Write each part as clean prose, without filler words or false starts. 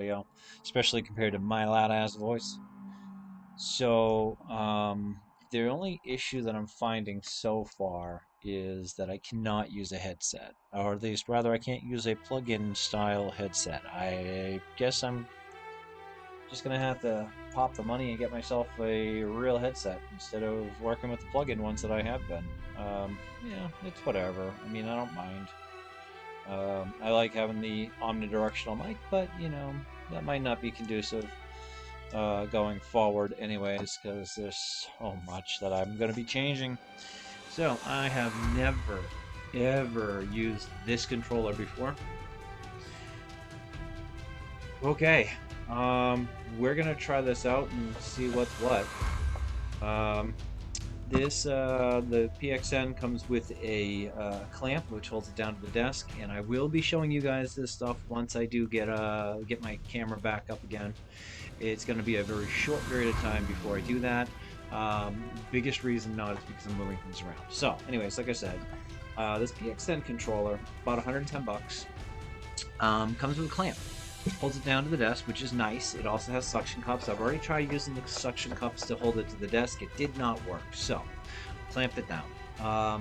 audio, especially compared to my loud ass voice. So, the only issue that I'm finding so far is that I cannot use a headset, or at least rather, I can't use a plug-in style headset. I guess I'm just gonna have to pop the money and get myself a real headset instead of working with the plug-in ones that I have been. Yeah, it's whatever. I mean, I don't mind. I like having the omnidirectional mic, but that might not be conducive going forward, anyways, because there's so much that I'm going to be changing. So I have never, ever used this controller before. Okay, we're gonna try this out and see what's what. Um, the PXN comes with a clamp which holds it down to the desk, and I will be showing you guys this stuff once I do get my camera back up again. It's going to be a very short period of time before I do that. Biggest reason not is because I'm moving things around. So, anyways, like I said, this PXN controller, about 110 bucks, comes with a clamp. Holds it down to the desk, which is nice. It also has suction cups. I've already tried using the suction cups to hold it to the desk. It did not work, so clamped it down.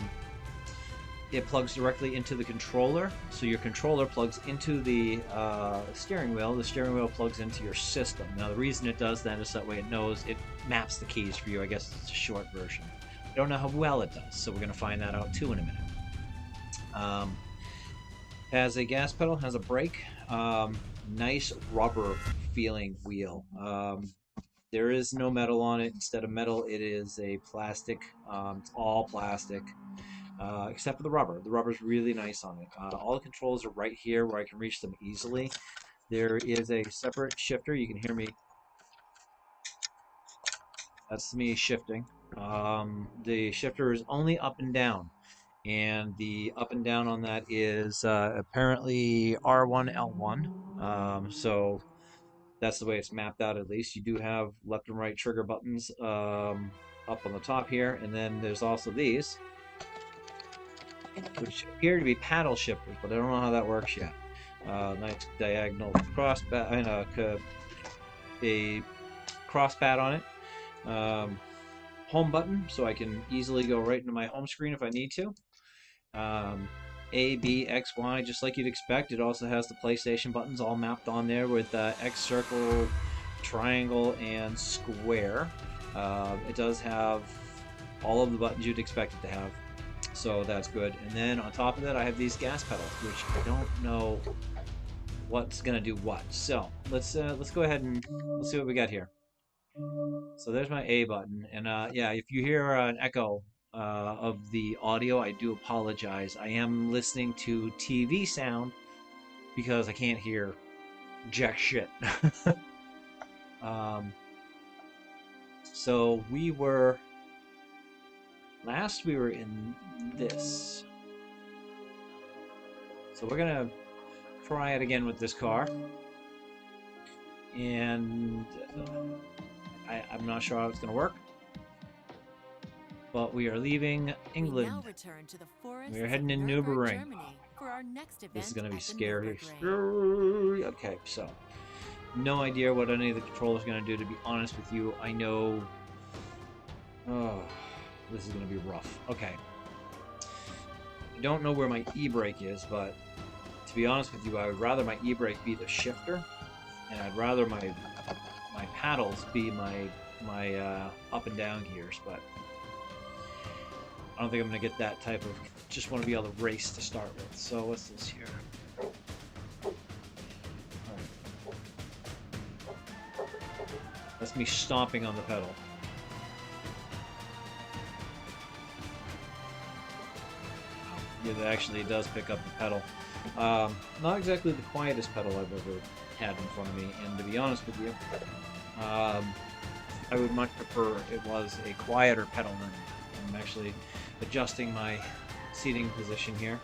It plugs directly into the controller, so your controller plugs into the steering wheel. The steering wheel plugs into your system. Now, the reason it does that is that way it knows it maps the keys for you. I guess it's a short version. I don't know how well it does, so we're going to find that out too in a minute. Has a gas pedal, has a brake. Nice rubber feeling wheel. There is no metal on it. Instead of metal, it is a plastic. It's all plastic, except for the rubber. The rubber is really nice on it. All the controls are right here where I can reach them easily. There is a separate shifter. You can hear me. That's me shifting. The shifter is only up and down. And the up and down on that is apparently R1, L1. So that's the way it's mapped out, at least. You do have left and right trigger buttons up on the top here, and then there's also these, which appear to be paddle shifters, but I don't know how that works yet. Nice diagonal cross and a cross pad on it. Home button, so I can easily go right into my home screen if I need to. A, B, X, Y, just like you'd expect. It also has the PlayStation buttons all mapped on there with X, circle, triangle, and square. It does have all of the buttons you'd expect it to have, so that's good. And then on top of that, I have these gas pedals, which I don't know what's gonna do what. So let's go ahead and let's see what we got here. So there's my A button, and yeah, if you hear an echo of the audio, I do apologize. I am listening to TV sound because I can't hear jack shit. um, so we were in this. So we're gonna try it again with this car, and I'm not sure how it's gonna work. But we are leaving England. We are heading in Nürburgring. This is going to be scary. Okay, so no idea what any of the controllers are going to do, to be honest with you. I know... Oh, this is going to be rough. Okay. I don't know where my e-brake is, but to be honest with you, I would rather my e-brake be the shifter, and I'd rather my paddles be my up and down gears, but I don't think I'm going to get that type of... Just want to be able to race to start with. So what's this here? Right. That's me stomping on the pedal. Yeah, it actually does pick up the pedal. Not exactly the quietest pedal I've ever had in front of me, and to be honest with you, I would much prefer it was a quieter pedal than... I'm actually adjusting my seating position here.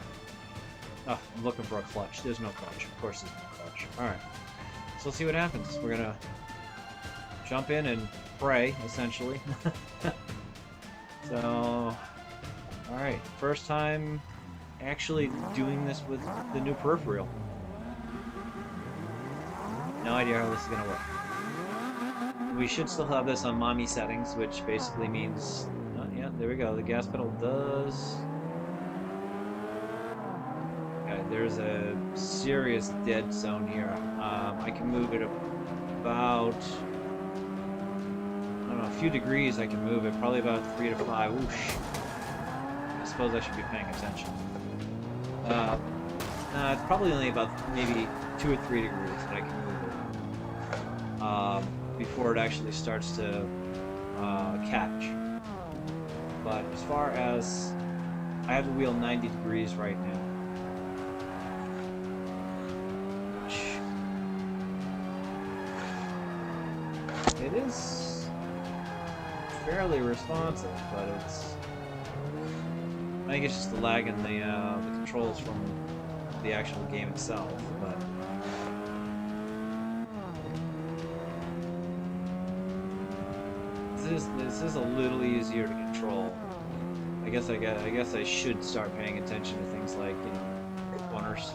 Oh, I'm looking for a clutch. There's no clutch. Of course there's no clutch. Alright. So let's see what happens. We're gonna jump in and pray, essentially. So... Alright. First time actually doing this with the new peripheral. No idea how this is gonna work. We should still have this on mommy settings, which basically means, yeah, there we go. The gas pedal does. Okay, there's a serious dead zone here. I can move it about, I don't know, a few degrees. I can move it, probably about 3 to 5. Whoosh. I suppose I should be paying attention. It's probably only about maybe 2 or 3 degrees that I can move it. Before it actually starts to catch. But as far as I have the wheel 90 degrees right now, which it is fairly responsive, but I think it's just the lag in the controls from the actual game itself. But this is a little easier to control. I guess I should start paying attention to things like, you know, corners.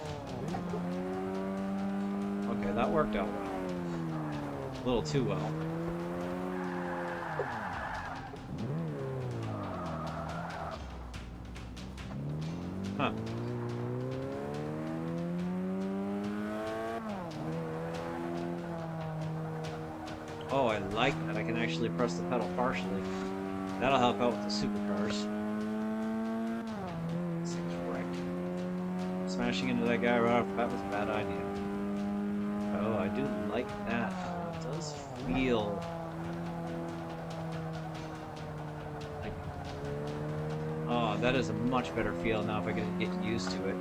Okay, that worked out well. A little too well. Huh. Oh, I like that. I can actually press the pedal partially. That'll help out with the supercars. This thing's wrecked. Smashing into that guy right off the bat was a bad idea. Oh, I do like that. It does feel like... Oh, that is a much better feel now if I can get used to it.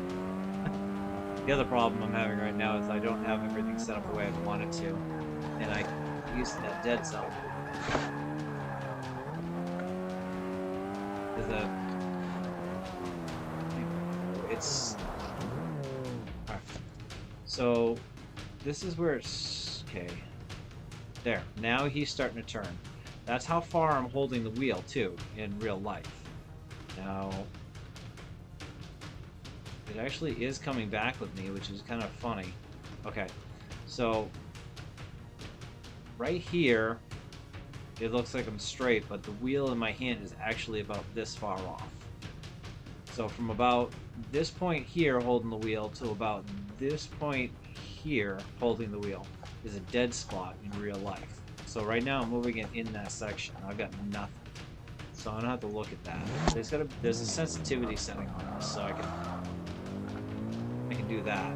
The other problem I'm having right now is I don't have everything set up the way I want it to. And I used to that dead zone. It's alright. So this is where it's okay. There. Now he's starting to turn. That's how far I'm holding the wheel too in real life. Now it actually is coming back with me, which is kind of funny. Okay, so right here, it looks like I'm straight, but the wheel in my hand is actually about this far off. So from about this point here holding the wheel to about this point here holding the wheel is a dead spot in real life. So right now I'm moving it in that section. I've got nothing. So I'm gonna have to look at that. There's a sensitivity setting on this, so I can do that.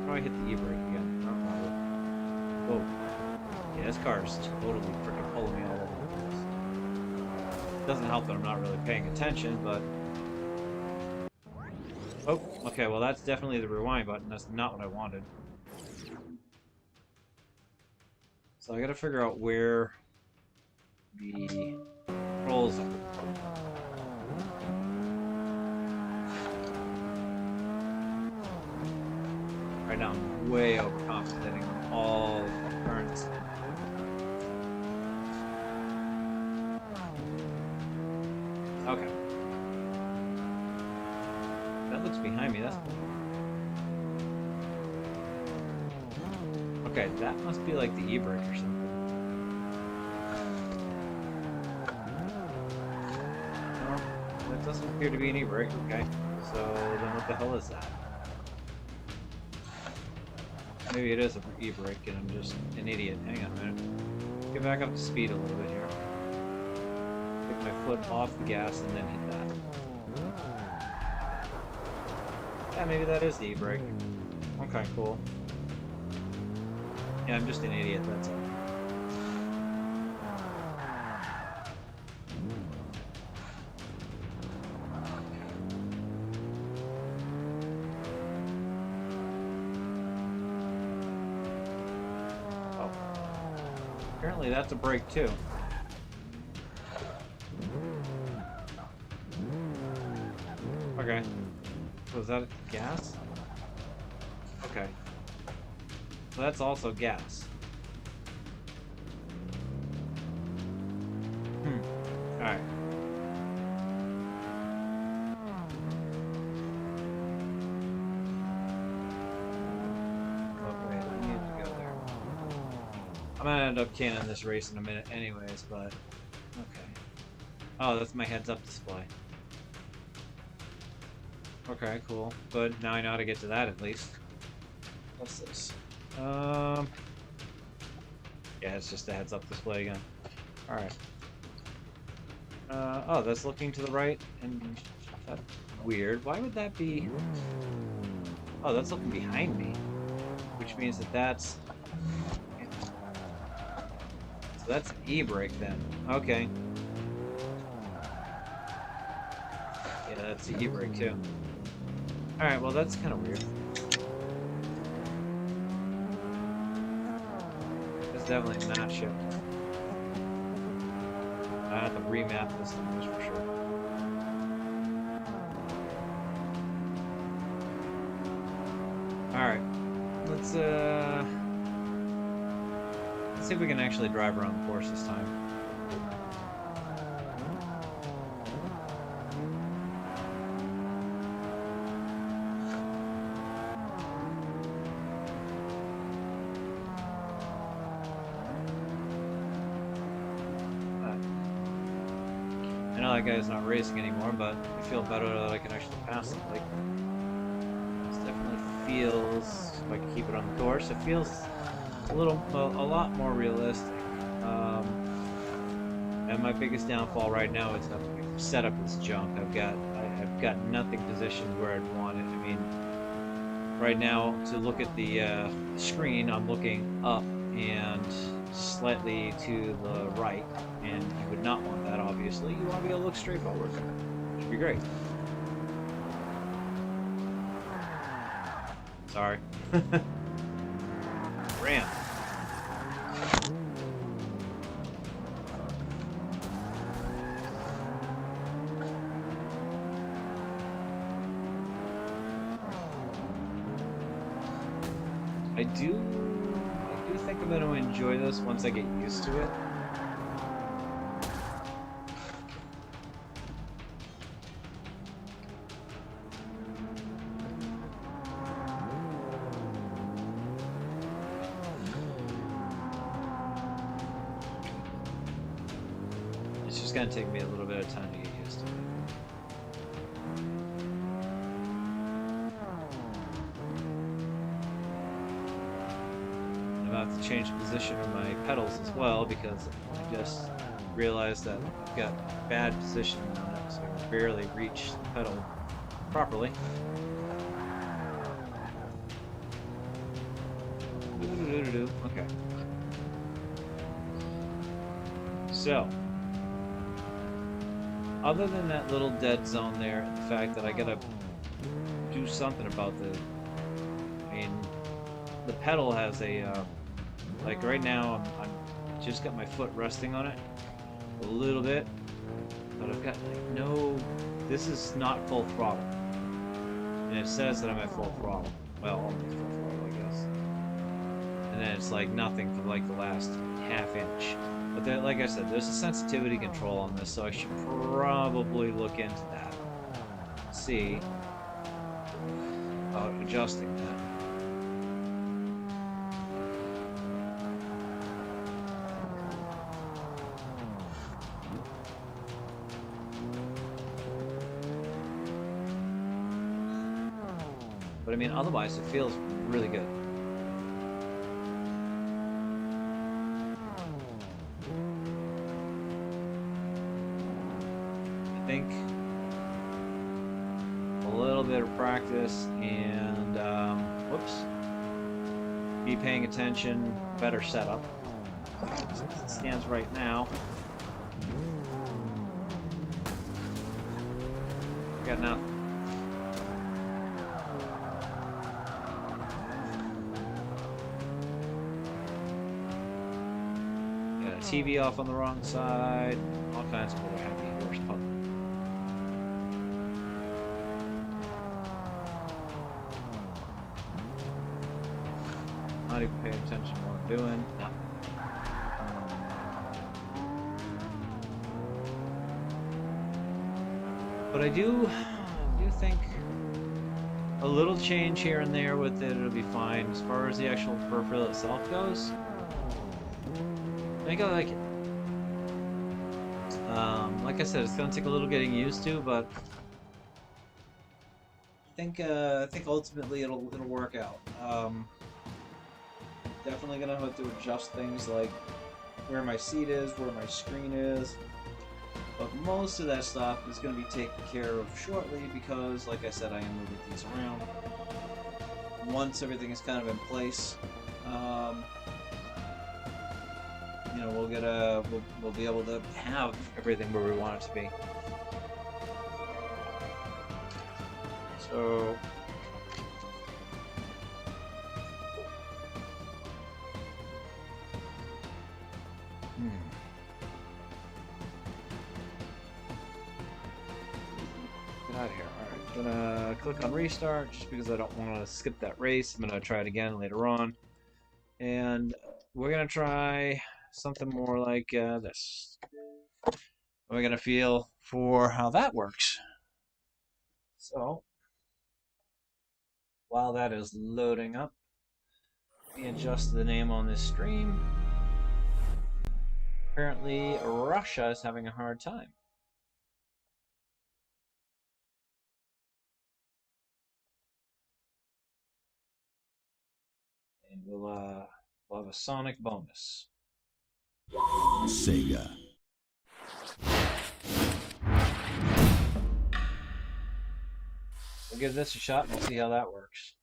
Probably hit the e-brake again. Oh, yeah, this car is totally freaking pulling me all over the place. Doesn't help that I'm not really paying attention, but... Oh, okay, well that's definitely the rewind button. That's not what I wanted. So I gotta figure out where the controls are. Right now I'm way overcompensating on all the currents. Okay. That looks behind me, that's cool. Okay, that must be like the e-brake or something. No, that doesn't appear to be an e-brake, okay. So then what the hell is that? Maybe it is an e-brake and I'm just an idiot. Hang on a minute. Get back up to speed a little bit here. Take my foot off the gas and then hit that. Yeah, maybe that is the e-brake. Okay, cool. Yeah, I'm just an idiot, that's all. Oh. Apparently that's a brake too. Okay. So is that gas? Okay. So that's also gas. Alright. I'm gonna end up canning this race in a minute anyways, but okay. Oh, that's my heads-up display. Okay, cool. Good. Now I know how to get to that at least. What's this? Yeah, it's just a heads-up display again. Alright. Oh, that's looking to the right, and that's weird. Why would that be? Oh, that's looking behind me, which means that that's... So that's an e-brake then. Okay. Yeah, that's the e-brake too. Alright, well that's kind of weird. It's definitely not shipped. I have to remap this thing just for sure. Alright. Let's see if we can actually drive around the course this time. I know that guy's not racing anymore, but I feel better that I can actually pass him. Like, this definitely feels, if I can keep it on the course, it feels a lot more realistic. And my biggest downfall right now is that my setup is junk. I've got nothing positioned where I'd want it. I mean, right now to look at the screen, I'm looking up and slightly to the right, and you would not want that, obviously. You want to be able to look straight forward, which would be great. Sorry. Ram. I do think I'm going to enjoy this once I get used to it. It's just going to take me a little bit of time to get used to it. I have to change the position of my pedals as well, because I just realized that I've got bad positioning on it, so I can barely reach the pedal properly. Okay. So, other than that little dead zone there, and the fact that I gotta do something about the pedal has a, like right now I'm just got my foot resting on it a little bit, but I've got like no, this is not full throttle, and it says that I'm at full throttle, well, almost full throttle, I guess, and then it's like nothing for like the last half inch. But then, like I said, there's a sensitivity control on this, so I should probably look into that, see about adjusting that. But I mean, otherwise, it feels really good. I think a little bit of practice and, whoops, be paying attention, better setup. As it stands right now, I got nothing. TV off on the wrong side, all kinds of other happy horse puzzle. Not even paying attention to what I'm doing. No. But I do think a little change here and there with it, it'll be fine. As far as the actual peripheral itself goes, think I like it. Like I said, it's gonna take a little getting used to, but I think ultimately it'll work out. Definitely gonna have to adjust things like where my seat is, where my screen is, but most of that stuff is gonna be taken care of shortly because, like I said, I am moving things around. Once everything is kind of in place, you know, we'll be able to have everything where we want it to be. So get out of here. Alright, gonna click on restart just because I don't want to skip that race. I'm gonna try it again later on. And we're gonna try something more like this. We're gonna feel for how that works. So while that is loading up, let me adjust the name on this stream. Apparently, Russia is having a hard time. And we'll have a Sonic bonus. Sega. We'll give this a shot and we'll see how that works.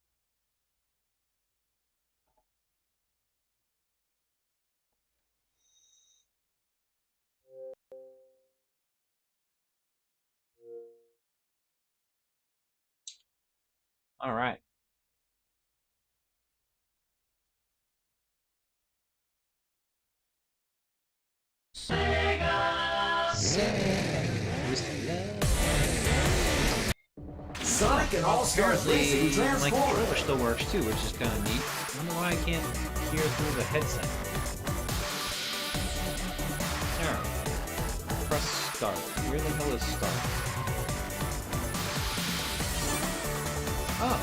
All right. Sonic and All-Stars Racing My controller Transformers. still works too, which is kind of neat. I wonder why I can't hear through the headset. There. Press start. Where the hell is start? Oh.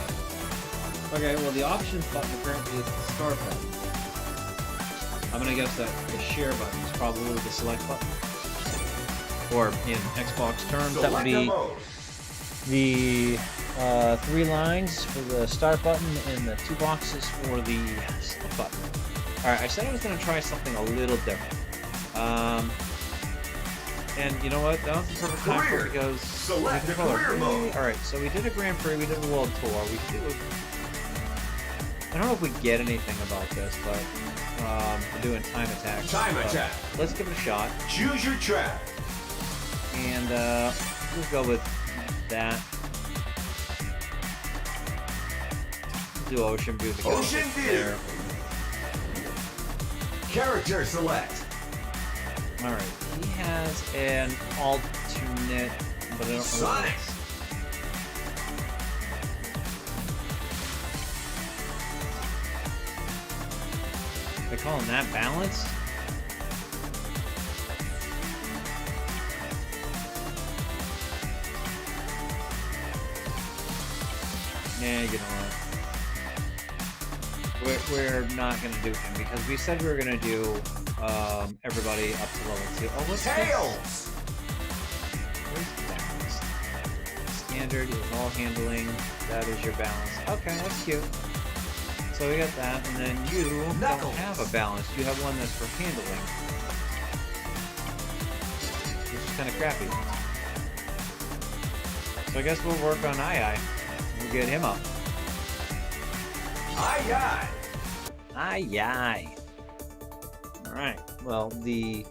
Okay, well the options button apparently is the start button. I'm gonna guess that the share button is probably the select button. Or in Xbox terms, that would be the 3 lines for the start button and the 2 boxes for the select button. Alright, I said I was gonna try something a little different. And you know what? That was the perfect time for it because Select the career mode. Alright, so we did a Grand Prix, we did a World Tour, I don't know if we get anything about this, but we're doing time attack. Time attack. Let's give it a shot. Choose your track. And we'll go with that. Do Ocean View. Ocean View. Character select. Alright, he has an alternate, but I don't know. Sonic. They call him that balance? Yeah, you know what? We're not gonna do him because we said we were gonna do everybody up to level 2. Oh, what's Tails. Where's balance? Standard is all handling. That is your balance. Okay, that's cute. So we got that, and then you Knuckles. don't have a balance. You have one that's for handling, which is kind of crappy. So I guess we'll work on Ai. We'll get him up. Aye. Aye. Alright, well, the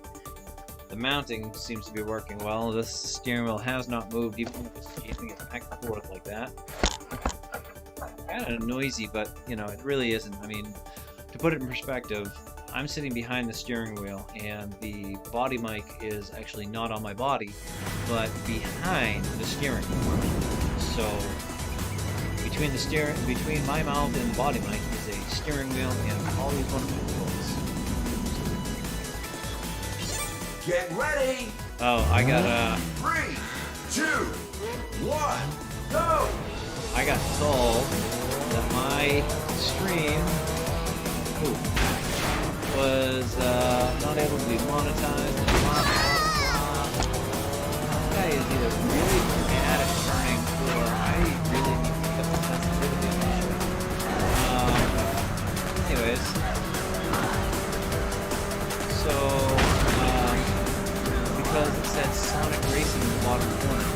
mounting seems to be working well. This steering wheel has not moved, even if it's chasing it back and forth like that. Kind of noisy, but, you know, it really isn't. I mean, to put it in perspective, I'm sitting behind the steering wheel, and the body mic is actually not on my body, but behind the steering wheel. So, between my mouth and the body mic is a steering wheel and all these wonderful controls. Get ready. Oh, I got 3, 2, 1, go. I got told that my stream was not able to be monetized. Blah, blah, blah. This guy is either really bad at turning, or I really need to get the sensitivity on this shit. Anyways, so because it said Sonic Racing in the bottom corner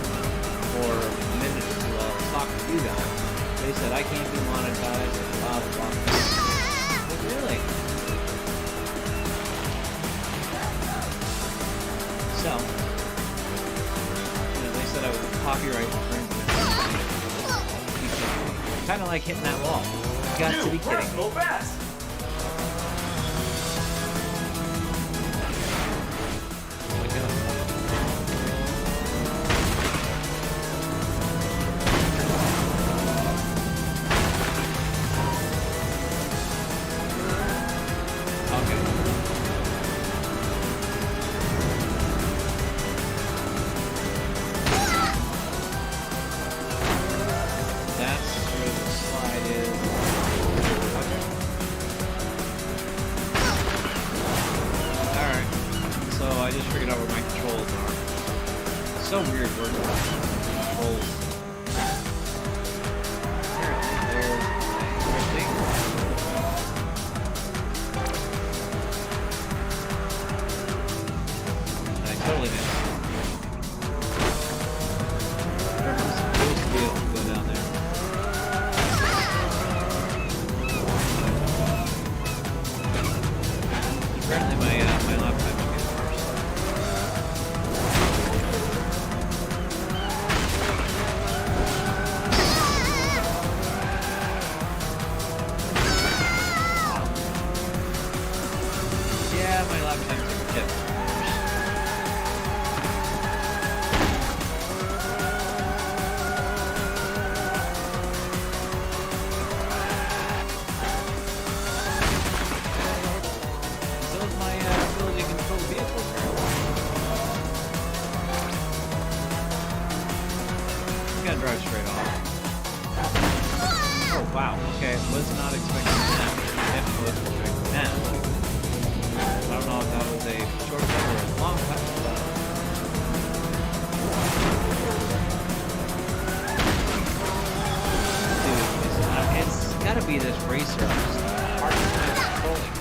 for a minute or two while I was talking to you guys, they said I can't be monetized and blah blah blah. But really? So, they said I was copyright infringement. Kind of like hitting that wall. You got to be kidding me. So weird working with controls. Apparently they're interesting. I totally missed it. I'm supposed to be able to go down there. Apparently my laptop might be the first. My laptop took a tip. So is my ability to control vehicles. I'm gonna drive straight off. Oh wow, okay, was not expecting that. Definitely wasn't expecting that. I don't know if that was a shortcut or a long cut. Dude, it's gotta be this racer. Hard time controlling.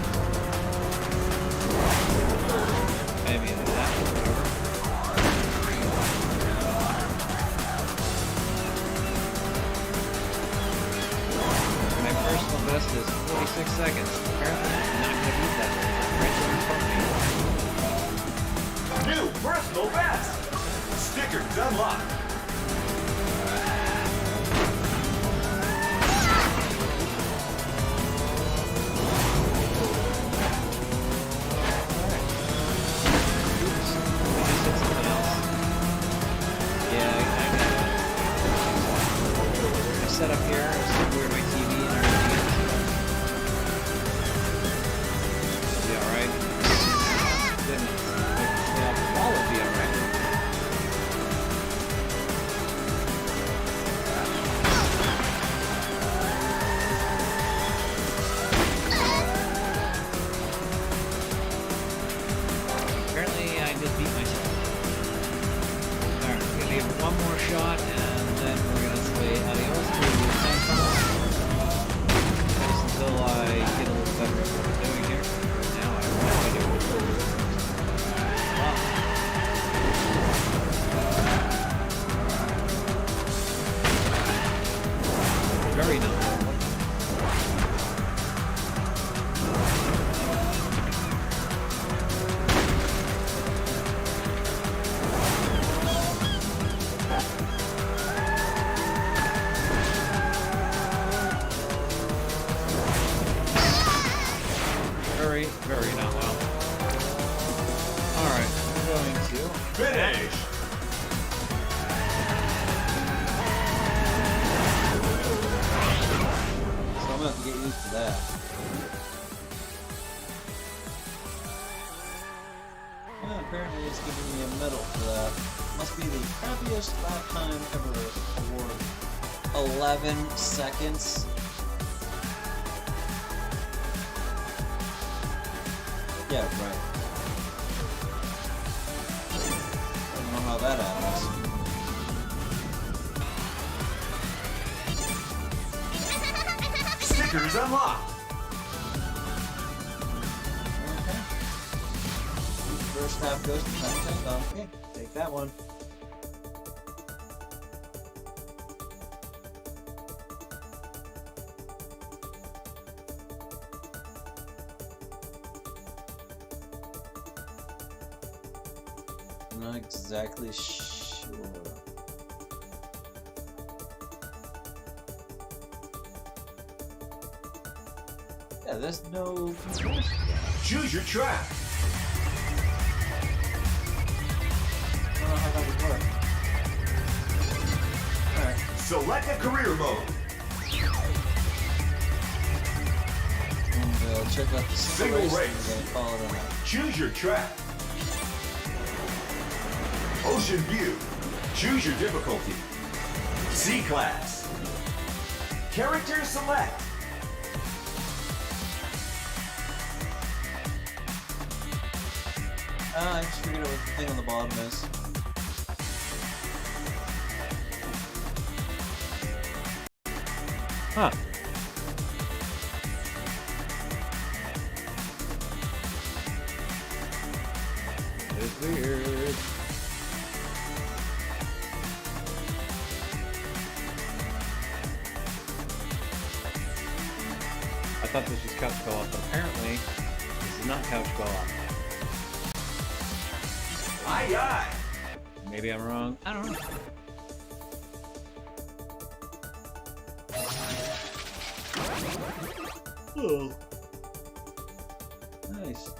Maybe that or whatever. My personal best is 46 seconds. Apparently, I'm not gonna beat that. New personal best! Stickers unlocked! Set up here, I see where my TV and everything is. It'll be alright. Goodness. Yeah, all will be alright. Apparently I just beat myself. Alright, we're gonna give it one more shot and then we're gonna say adios to the just until I get a little better at what I'm doing here. Right now I have no idea what to do. Wow. Very nice. Very not well. Alright, I'm going to Finish! So I'm gonna have to get used to that. Apparently it's giving me a medal for that. Must be the happiest lap time ever award. 11 seconds. Yeah, right. I don't know how that happens. Stickers unlocked. Okay. First half goes to content. Okay, take that one. I'm not exactly sure. Yeah, there's no controls. Choose your track. I don't know how that would work. Alright. Select a career mode. And check out the Single race. race. We're gonna call it on that. Choose your track. Ocean view. Choose your difficulty. C-class. Character select. I just figured out what the thing on the bottom is. Huh. It's weird. I thought this was couch co-op, but apparently this is not couch co-op. Aye, aye. Maybe I'm wrong. I don't know. Oh. Nice.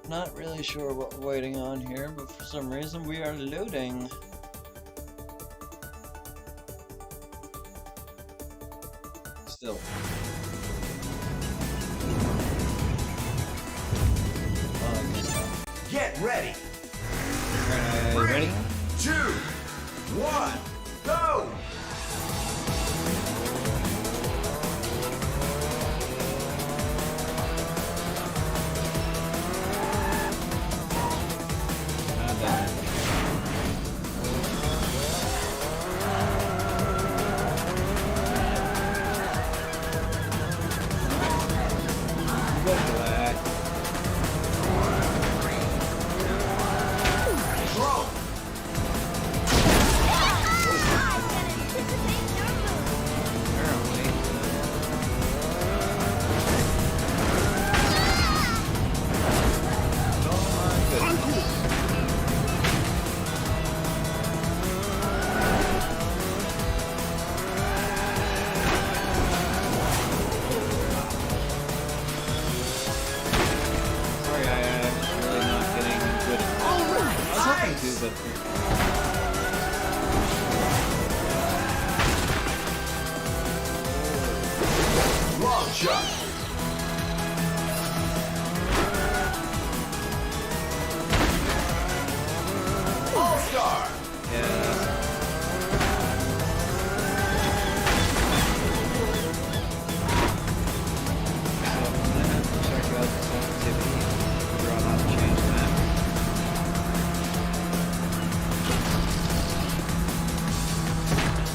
Not really sure what we're waiting on here, but for some reason we are loading. Still. Oh, I guess not. Get ready. Ready? 2, 1, go! Not bad. Go for that. Throw. Apparently. Oh my goodness. Sorry, I'm really not getting good at this. I was hoping to, but Long shot. All-star. yeah. So I'm gonna have to check out the sensitivity, figure out how to change that.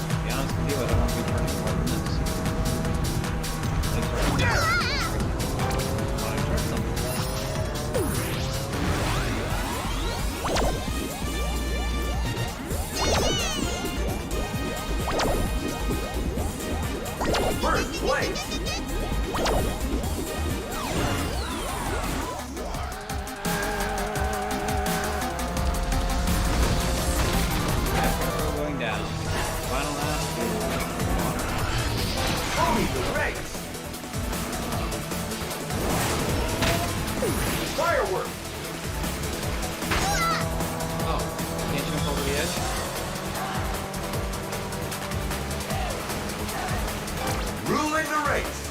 To be honest with you, I don't want to be turning more than this. Thanks for want to try something. First place. We're going down. Final lap is Lead the race. Fireworks. oh, can't jump over the edge. Ruling the race.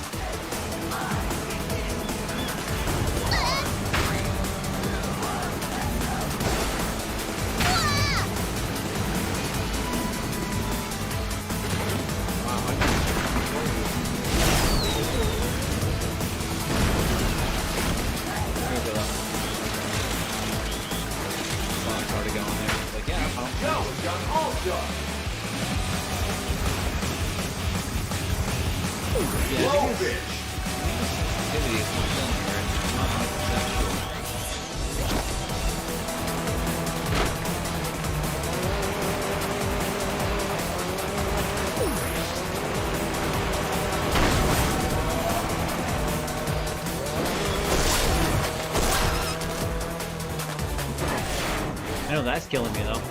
I know that's killing me though.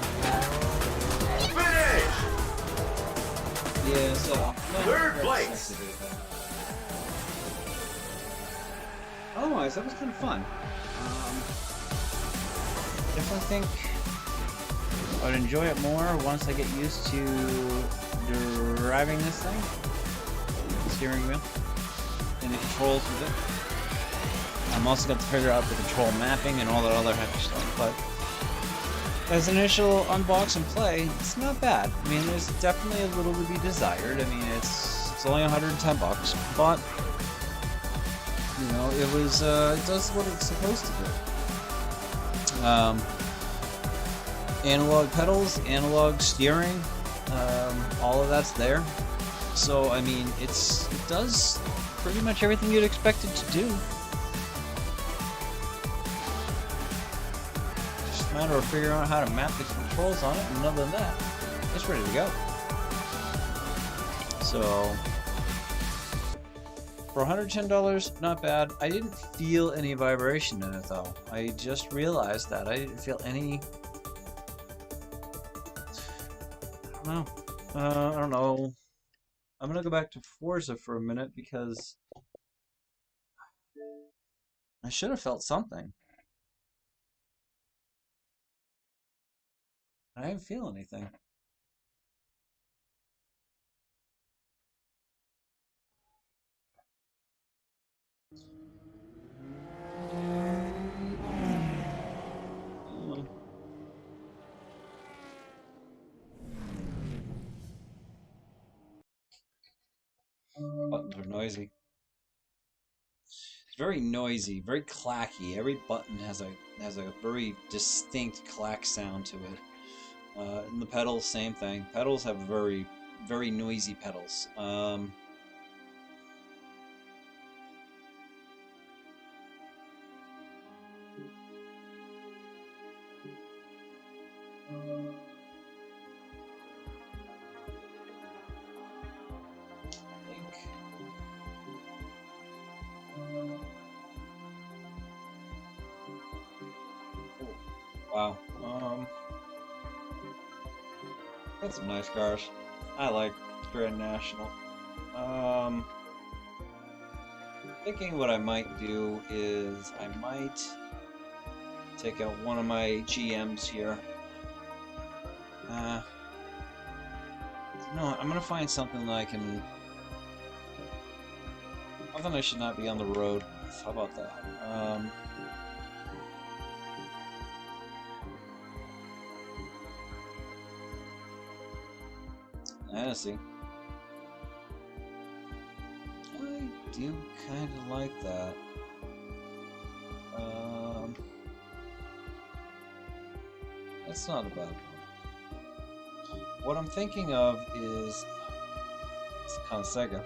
Finish! Yeah, so Third place. Otherwise, that was kind of fun. Definitely think I would enjoy it more once I get used to driving this thing, the steering wheel, and the controls with it. I'm also going to figure out the control mapping and all that other heavy stuff, but as an initial unbox and play, it's not bad. I mean, there's definitely a little to be desired. I mean, it's only $110, but you know, it does what it's supposed to do. Analog pedals, analog steering, all of that's there. So I mean, it does pretty much everything you'd expect it to do. Just a matter of figuring out how to map the controls on it, and other than that, it's ready to go. So for $110, not bad. I didn't feel any vibration in it though. I just realized that I didn't feel any. I don't know. I'm gonna go back to Forza for a minute because I should have felt something. I didn't feel anything. Buttons are noisy. It's very noisy, very clacky. Every button has a very distinct clack sound to it. And the pedals, same thing. Pedals have very noisy pedals. Wow. That's some nice cars. I like Grand National. Thinking what I might do is I might take out one of my GMs here. No, I'm gonna find something that I can. Something I should not be on the road with. How about that? Hennessy. I do kind of like that. That's not a bad one. What I'm thinking of is it's kind of Sega.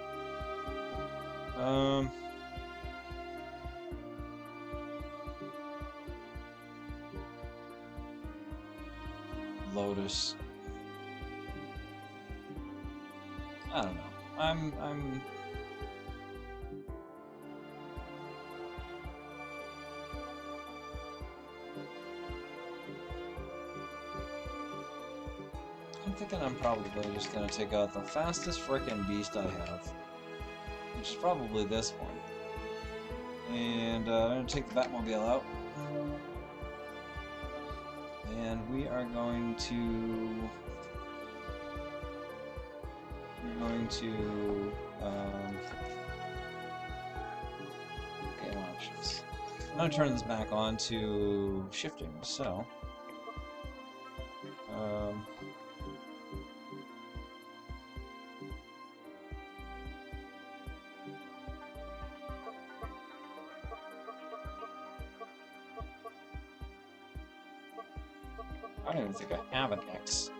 Lotus. I don't know. I'm thinking I'm probably just gonna take out the fastest frickin' beast I have, which is probably this one. And I'm gonna take the Batmobile out. And we are going to game options. I'm going to turn this back on to shifting, so I don't even think I have an X.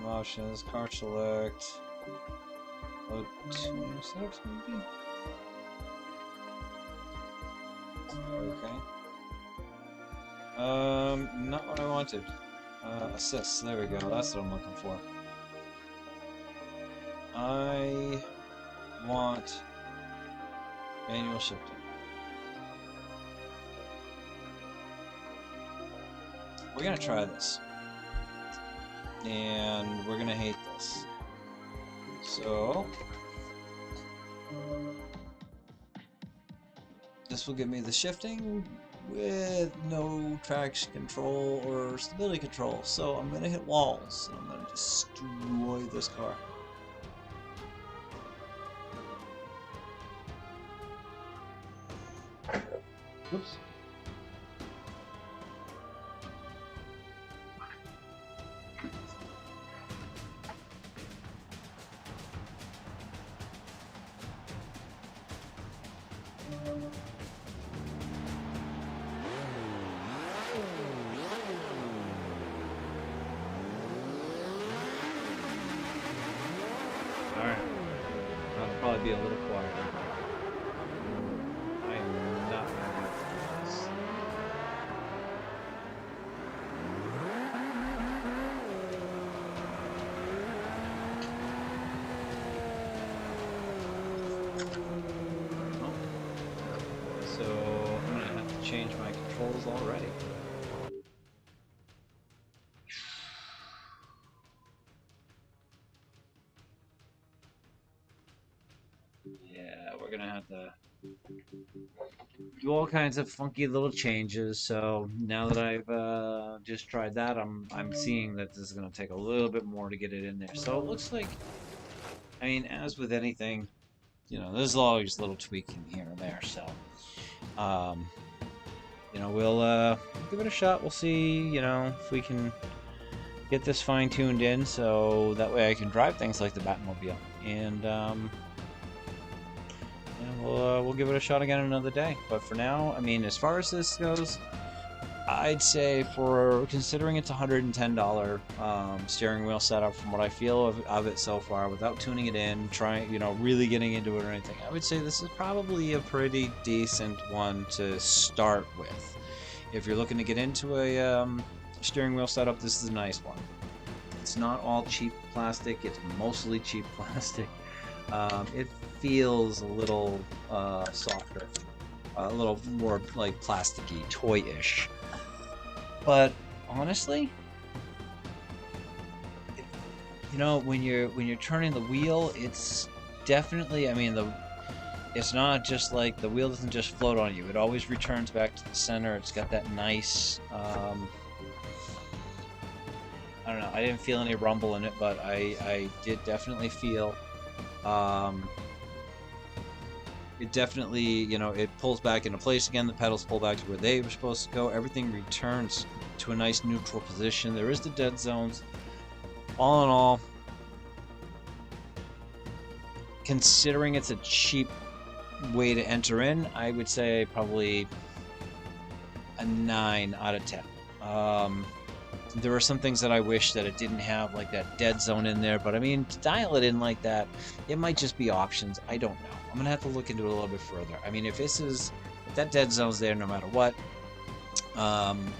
options, car select. Oh, tuner setups maybe? Okay. Not what I wanted. Assists, there we go, that's what I'm looking for. I want manual shifting. We're gonna try this. And we're gonna hate this. So this will give me the shifting with no traction control or stability control. So I'm gonna hit walls and I'm gonna destroy this car. Oops. Alright. I'll probably be a little quieter. I am not happy with this. So I'm gonna have to change my controls already. Yeah, we're gonna have to do all kinds of funky little changes. So now that I've just tried that, I'm seeing that this is gonna take a little bit more to get it in there. So it looks like, I mean, as with anything, you know, there's always little tweaking here and there. So, you know, we'll give it a shot. We'll see, you know, if we can get this fine-tuned in, so that way I can drive things like the Batmobile. And yeah, we'll give it a shot again another day. But for now, I mean, as far as this goes, I'd say, for considering it's $110 steering wheel setup, from what I feel of it so far, without tuning it in, trying, you know, really getting into it or anything, I would say this is probably a pretty decent one to start with. If you're looking to get into a steering wheel setup, this is a nice one. It's not all cheap plastic, it's mostly cheap plastic. It feels a little softer, a little more like plasticky, toy-ish. But honestly, you know, when you're turning the wheel, it's definitely, I mean, it's not just like the wheel doesn't just float on you. It always returns back to the center. It's got that nice, I don't know, I didn't feel any rumble in it, but I did definitely feel, it definitely, you know, it pulls back into place again. The pedals pull back to where they were supposed to go. Everything returns to a nice neutral position. There is the dead zones. All in all, considering it's a cheap way to enter in, I would say probably a 9 out of 10. There are some things that I wish that it didn't have, like that dead zone in there, but I mean, to dial it in like that, it might just be options. I don't know. I'm gonna have to look into it a little bit further. I mean, if that dead zone's there no matter what,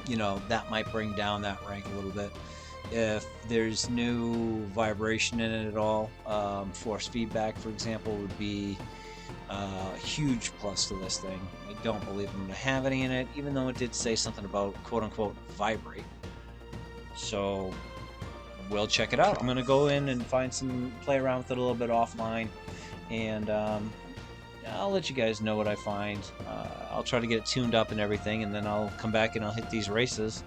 you know, that might bring down that rank a little bit. If there's new vibration in it at all, force feedback, for example, would be a huge plus to this thing. I don't believe I'm gonna have any in it, even though it did say something about quote-unquote vibrate. So we'll check it out. I'm gonna go in and play around with it a little bit offline, and I'll let you guys know what I find. I'll try to get it tuned up and everything, and then I'll come back and I'll hit these races